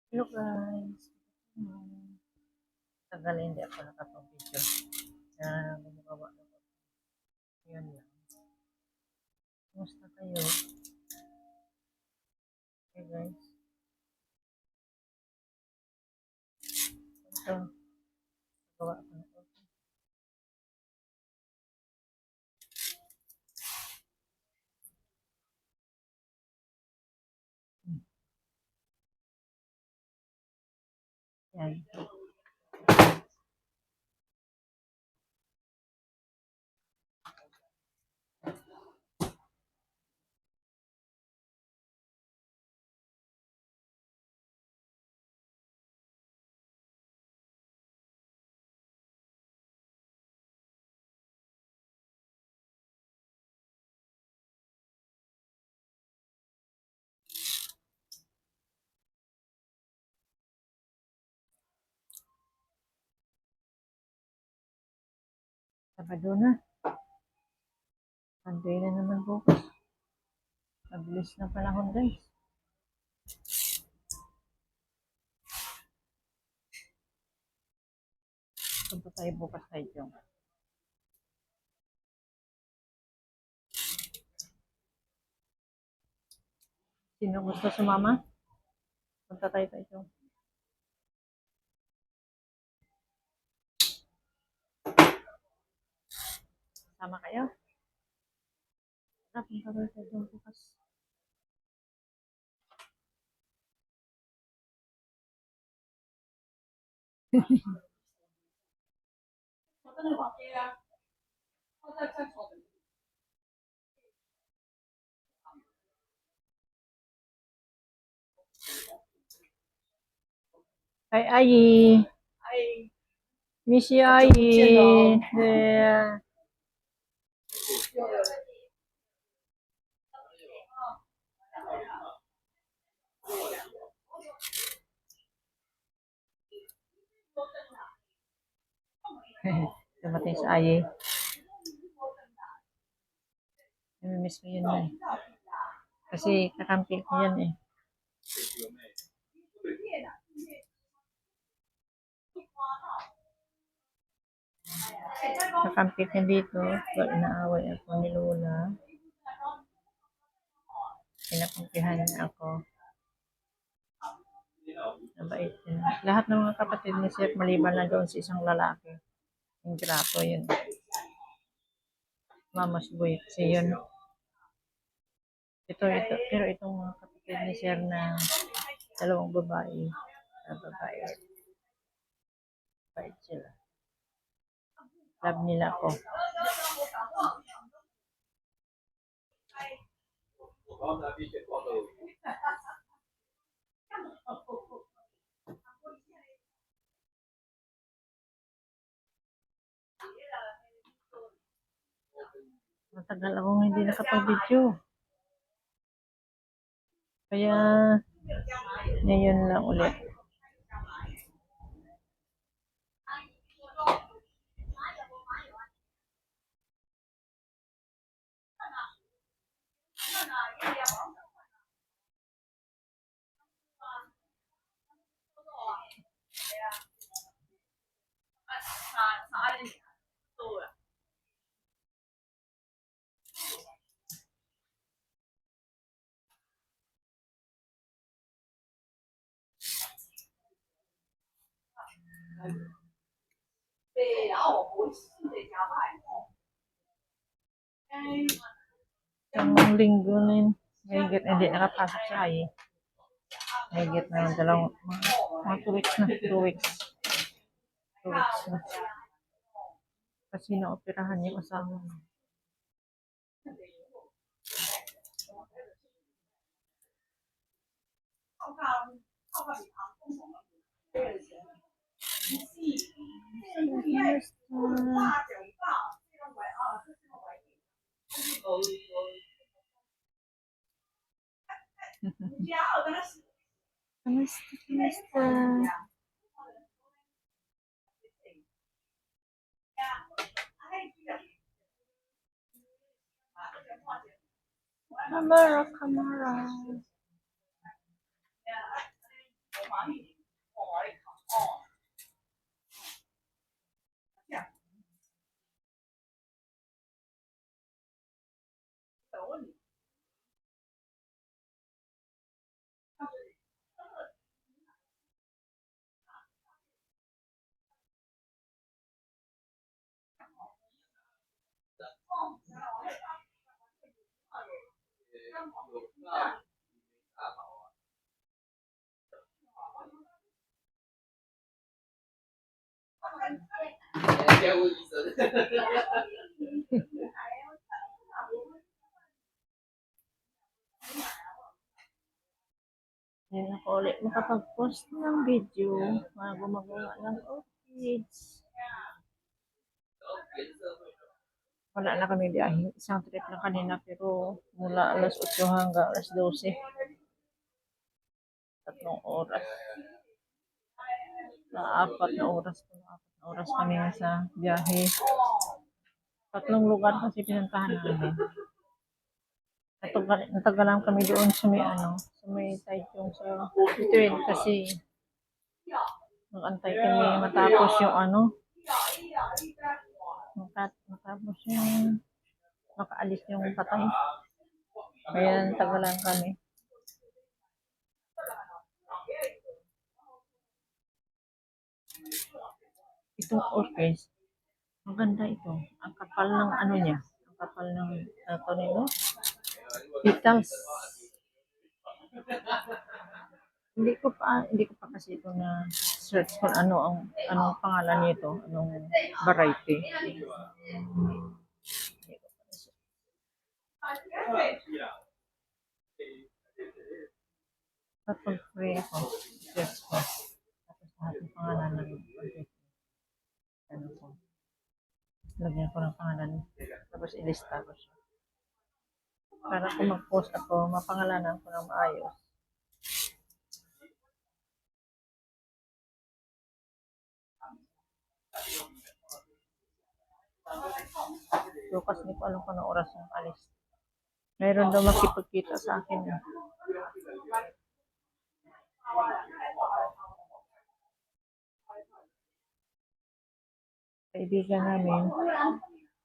Hello guys. Tagal hindi ako nakapag-video. Gumagawa ako. Yun lang. Kumusta kayo? Okay guys. Ito. Gawa ako na ito. Yan. Sabado na. Sunday na naman bukas. Mabilis na panahon guys. Punta tayo bukas tayo dyan. Sino gusto sumama? Punta tayo dyan. Sama kayo? Punta tayo dyan bukas. Hi, Ayi. Miss you, Ayi. There. Dumating sa Ayi. Namimiss ko yun na eh. Kasi kakampi ko yan eh. Kakampi ko dito. Inaaway ako ni Lola. Pinakampihan niya ako. Nabait yun. Lahat ng mga kapatid ni Sir maliban na doon sa isang lalaki. Yung grapo yun. Mama's boy. Kasi yun. Ito. Pero itong mga kapatid ni Sir na dalawang babae. Babae. Bait sila. Love nila ako. Matagal akong hindi nakapag-video. Kaya, ngayon lang ulit. Isang linggo na yun. Mahigit hindi nakapasok sa Ayi. Mahigit na dalawang mga 2 weeks na. 2 weeks. 2 weeks na. Kasi naoperahan yung asawa mo. Kamusta? Kamara. Ngayon ako ulit makapag-post ng video mga gumagawa ng orchids. Wala na kami biyahe. Isang trip na kanina pero mula alas 8 hanggang alas 12. 3 oras. Apat na oras. 4 oras kami sa biyahe. 3 lugar kasi pinuntahan namin. Natagalan kami doon sa may sa may Taichung sa Bituin kasi nag-antay kami matapos yung matapos yung makaalis yung patay. Kaya natagalan kami. Itong orchids, maganda ito. Ang kapal ng niya. Ang kapal ng nito. Petals. Hindi ko pa kasi ito na search kung anong pangalan nito, anong variety. Kapag free ako, search ko. Tapos lahat ng pangalan ng orchid. Ko. Lagyan ko ng pangalan. Tapos ilista ko siya. Para kung mag-post ako, mapangalanan ko ng maayos. Bukas hindi ko alam kung anong oras yung alis. Mayroon daw makipagkita sa akin.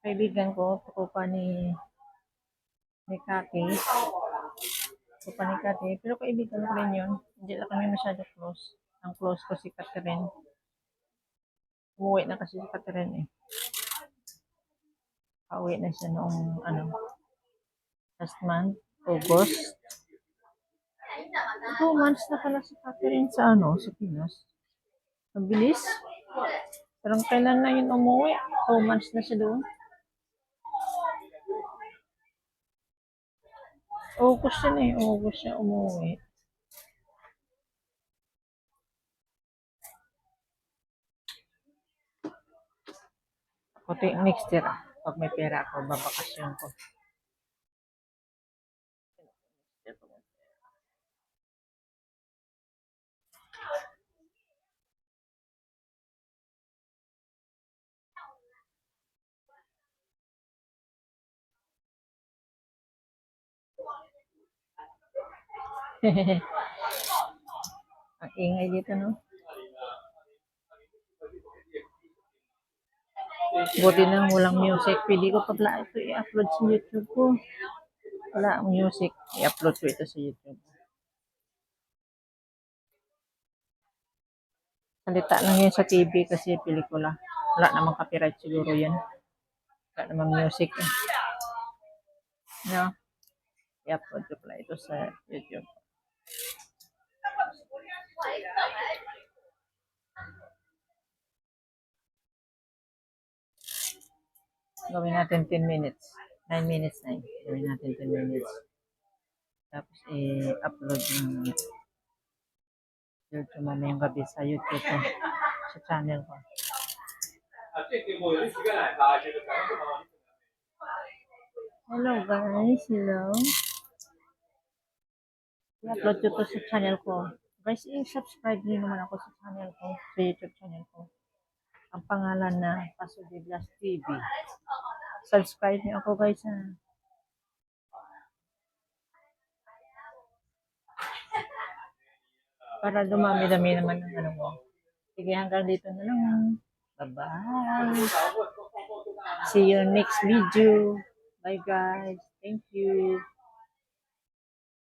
Kaibigan ko, tukupa ni Kati. Tukupa ni Kati. Pero kaibigan ko rin yun. Hindi lang kami masyado close. Ang close ko si Catherine. Umuwi na kasi si Catherine eh. Pauwi na siya noong last month, August. 2 months na pala si Catherine sa sa Pinas. Mabilis. Parang kailan na yun umuwi? 2 months na siya doon. August yun eh. August siya umuwi. Ako next year, pag may pera ako, babakasyon ko. Ang ingay dito, no? Buti na walang music. Pili ko pagla ito i-upload sa YouTube ko. Wala ang music. I-upload ko ito sa YouTube. Salita lang yun sa TV kasi pelikula. Wala namang copyright siguro yan. Wala namang music. No? I-upload ko pala ito sa YouTube. Gawin natin 10 minutes. 9 minutes na yun. Gawin natin 10 minutes. Tapos i-upload yung YouTube mamayang gabi sa YouTube ko. Sa channel ko. Hello guys. Hello. I-upload ko to sa channel ko. Guys, i-subscribe niyo naman ako sa channel ko. Sa YouTube channel ko. Ang pangalan na Pasudiblas TV. Subscribe niyo ako guys ha. Para dumami-dami naman ng mo. Sige, hanggang dito na lang. Bye-bye. See you next video. Bye guys. Thank you.